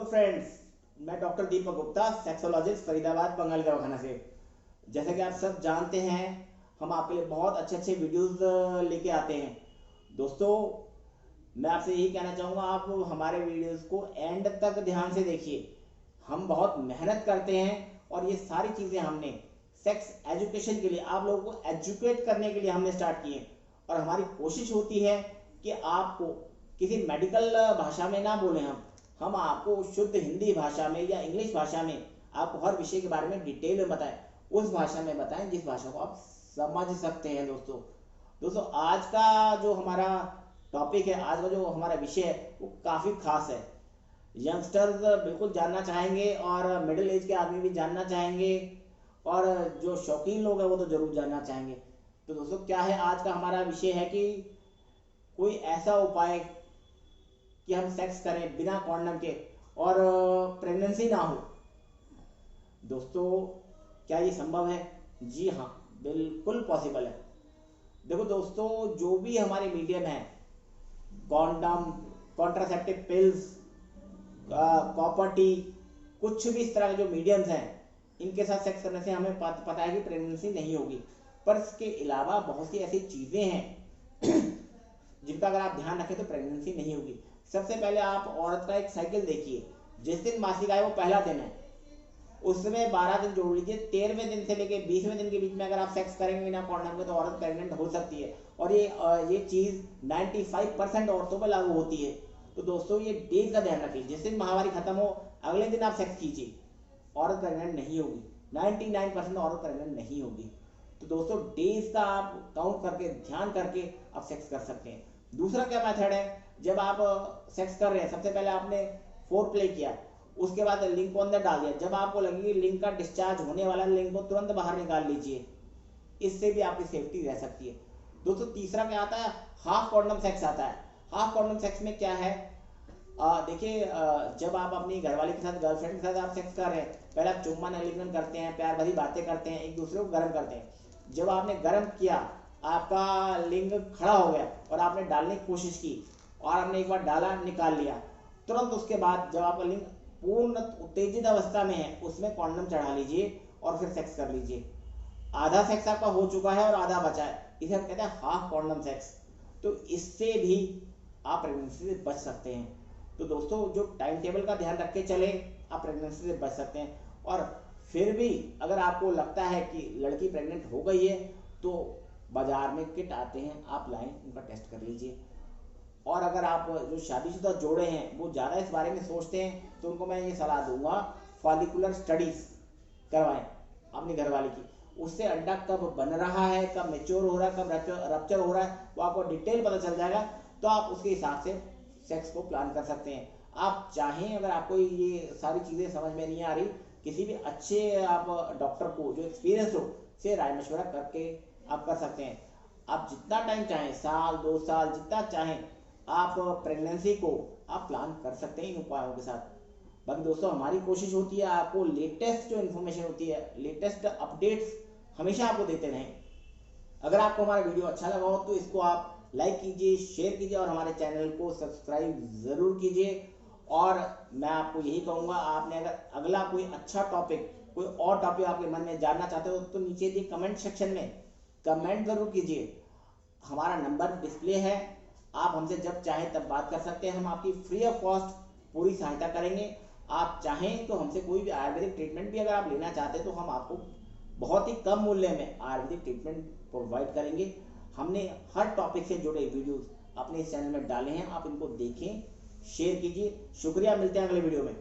Friends, मैं doctor Deepak Gupta, sexologist, Faridabad, Bengali दवाखाना से। जैसा कि आप सब जानते हैं, हम आपके लिए बहुत अच्छे अच्छे वीडियोस लेके आते हैं। दोस्तों, मैं आपसे यही कहना चाहूँगा, आप हमारे वीडियोस को एंड तक ध्यान से देखिए। हम बहुत मेहनत करते हैं और ये सारी चीज़ें हमने सेक्स एजुकेशन के लिए, आप लोगों को एजुकेट करने के लिए हमने स्टार्ट किए। और हमारी कोशिश होती है कि आपको किसी मेडिकल भाषा में ना बोलें, हम आपको शुद्ध हिंदी भाषा में या इंग्लिश भाषा में आपको हर विषय के बारे में डिटेल में बताएं। उस भाषा में बताएं जिस भाषा को आप समझ सकते हैं। दोस्तों आज का जो हमारा टॉपिक है, आज का जो हमारा विषय है, वो काफ़ी खास है। यंगस्टर्स बिल्कुल जानना चाहेंगे और मिडिल एज के आदमी भी जानना चाहेंगे और जो शौकीन लोग हैं वो तो ज़रूर जानना चाहेंगे। तो दोस्तों, क्या है आज का हमारा विषय है कि कोई ऐसा उपाय कि हम सेक्स करें बिना कॉन्डम के और प्रेगनेंसी ना हो। दोस्तों, क्या ये संभव है? जी हाँ, बिल्कुल पॉसिबल है। देखो दोस्तों, जो भी हमारे मीडियम है, condom, contraceptive pills, copper T, कुछ भी इस तरह के जो मीडियम्स हैं, इनके साथ सेक्स करने से हमें पता है कि प्रेगनेंसी नहीं होगी। पर इसके अलावा बहुत सी ऐसी चीज़ें हैं जिनका अगर आप ध्यान रखें तो प्रेगनेंसी नहीं होगी। सबसे पहले आप औरत का एक साइकिल देखिए। जिस दिन मासिक आए वो पहला दिन है, उसमें 12 दिन जोड़ लीजिए। 13वें दिन से लेकर 20वें दिन के बीच में अगर आप सेक्स करेंगे बिना कॉन्डम के तो औरत प्रेग्नेंट हो सकती है। और ये चीज़ 95% औरतों पर लागू होती है। तो दोस्तों, ये डेज का ध्यान रखिए। जिस दिन महामारी खत्म हो अगले दिन आप सेक्स कीजिए, औरत प्रेग्नेंट नहीं होगी। 99% औरत प्रेग्नेंट नहीं होगी। तो दोस्तों, डेज का आप काउंट करके, ध्यान करके आप सेक्स कर सकते हैं। दूसरा क्या मेथड है, जब आप सेक्स कर रहे हैं, सबसे पहले आपने फोर प्ले किया, उसके बाद लिंक को अंदर डाल दिया। जब आपको लगे कि लिंक का डिस्चार्ज होने वाला, लिंक को तुरंत बाहर निकाल लीजिए। इससे भी आपकी सेफ्टी रह सकती है। दोस्तों, तीसरा क्या आता है? हाफ कॉन्डम सेक्स आता है। हाफ कॉन्डम सेक्स में क्या है, देखिए, जब आप अपनी घरवाली के साथ, गर्लफ्रेंड के साथ आप सेक्स कर रहे हैं, पहले आप चुम्बन आलिंगन करते हैं, प्यार भरी बातें करते हैं, एक दूसरे को गर्म करते हैं। जब आपने गर्म किया, आपका लिंग खड़ा हो गया और आपने डालने की कोशिश की और आपने एक बार डाला, निकाल लिया, तुरंत उसके बाद जब आपका लिंग पूर्ण उत्तेजित अवस्था में है, उसमें कॉन्डम चढ़ा लीजिए और फिर सेक्स कर लीजिए। आधा सेक्स आपका हो चुका है और आधा बचा है, इसे हम कहते हैं हाफ कॉन्डम सेक्स। तो इससे भी आप प्रेगनेंसी से बच सकते हैं। तो दोस्तों, जो टाइम टेबल का ध्यान रख के चले, आप प्रेगनेंसी से बच सकते हैं। और फिर भी अगर आपको लगता है कि लड़की प्रेग्नेंट हो गई है तो बाजार में किट आते हैं, आप लाएं, उनका टेस्ट कर लीजिए। और अगर आप जो शादीशुदा जोड़े हैं वो ज़्यादा इस बारे में सोचते हैं तो उनको मैं ये सलाह दूंगा, फॉलिकुलर स्टडीज करवाएं अपनी घरवाली की। उससे अंडा कब बन रहा है, कब मेच्योर हो रहा है, कब रप्चर हो रहा है, वो आपको डिटेल पता चल जाएगा। तो आप उसके हिसाब से सेक्स को प्लान कर सकते हैं। आप चाहें, अगर आपको ये सारी चीज़ें समझ में नहीं आ रही, किसी भी अच्छे आप डॉक्टर को जो एक्सपीरियंस हो से राय मशवरा करके आप कर सकते हैं। आप जितना टाइम चाहें, साल 2 साल जितना चाहें, आप प्रेगनेंसी को आप प्लान कर सकते हैं इन उपायों के साथ। बाकी दोस्तों, हमारी कोशिश होती है आपको लेटेस्ट जो इन्फॉर्मेशन होती है, लेटेस्ट अपडेट्स हमेशा आपको देते रहें। अगर आपको हमारा वीडियो अच्छा लगा हो तो इसको आप लाइक कीजिए, शेयर कीजिए और हमारे चैनल को सब्सक्राइब ज़रूर कीजिए। और मैं आपको यही कहूँगा, आपने अगर अगला कोई अच्छा टॉपिक, कोई और टॉपिक आपके मन में जानना चाहते हो तो नीचे दिए कमेंट सेक्शन में कमेंट ज़रूर कीजिए। हमारा नंबर डिस्प्ले है, आप हमसे जब चाहें तब बात कर सकते हैं। हम आपकी फ्री ऑफ कॉस्ट पूरी सहायता करेंगे। आप चाहें तो हमसे कोई भी आयुर्वेदिक ट्रीटमेंट भी अगर आप लेना चाहते हैं तो हम आपको बहुत ही कम मूल्य में आयुर्वेदिक ट्रीटमेंट प्रोवाइड करेंगे। हमने हर टॉपिक से जुड़े वीडियोस अपने इस चैनल में डाले हैं, आप इनको देखें, शेयर कीजिए। शुक्रिया, मिलते हैं अगले वीडियो में।